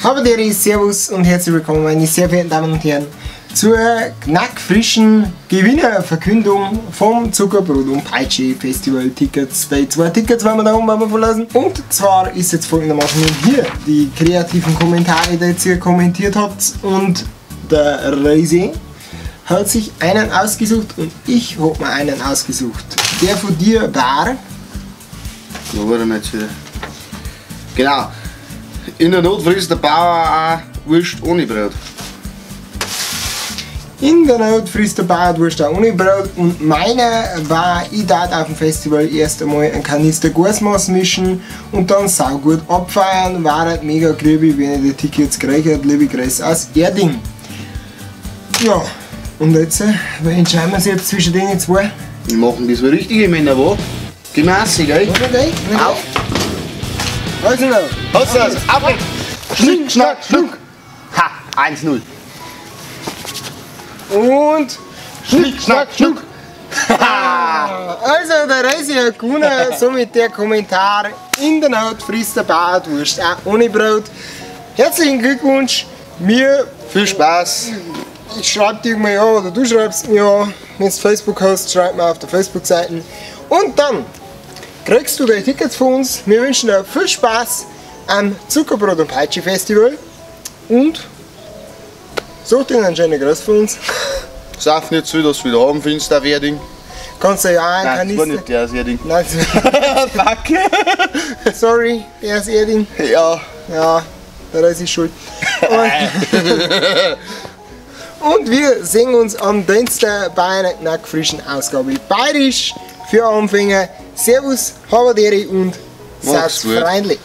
Habaderi, Servus und herzlich willkommen, meine sehr verehrten Damen und Herren, zur knackfrischen Gewinnerverkündung vom Zuckerbrot und Peitsche Festival Tickets. Die 2 Tickets werden wir da oben verlassen. Und zwar ist jetzt folgendermaßen hier die kreativen Kommentare, die jetzt hier kommentiert habt. Und der Reise hat sich einen ausgesucht und ich habe mir einen ausgesucht. Der von dir war... Wo war der jetzt wieder? Genau. In der Not frisst der Bauer auch Wurst ohne Brot. In der Not frisst der Bauer Wurst auch ohne Brot und meiner war, ich darf auf dem Festival erst einmal einen Kanister Gasmaß mischen und dann saugut abfeiern. War halt mega grübig, wenn ich die Tickets gekriegt habe. Liebe Grüße aus Erding. Ja, und jetzt entscheiden wir uns jetzt zwischen den zwei. Wir machen das wie richtige Männer, wo? Gemassig, gell? Okay, Auf! Also noch. Hast du das? Auf! Schnick, schnack, schnuck! Ha! 1-0. Und Schnick, schnack, schnuck! also der Reisi hat gewonnen, somit der Kommentar: in der Not frisst der Bauer Wurst auch ohne Brot. Herzlichen Glückwunsch, mir Viel Spaß! ich schreibe dir mal an oder du schreibst mir an, wenn du Facebook hast, schreib mir auf der Facebook-Seite. Und dann kriegst du die Tickets von uns. Wir wünschen dir viel Spaß am Zuckerbrot und Peitsche Festival und such dir einen schönen Gruß von uns. Sauf nicht zu, dass du wieder haben findest, auf Erding. Kannst du ja auch einen Nein, das war Kanister. nicht der aus Erding. Nein, Fuck! sorry, der ist Erding. Ja. Ja, der ist schuld. Und wir sehen uns am Dienstag bei einer knackfrischen Ausgabe. Bayerisch für Anfänger. Servus, Habaderi und Mach's seid gut. freundlich.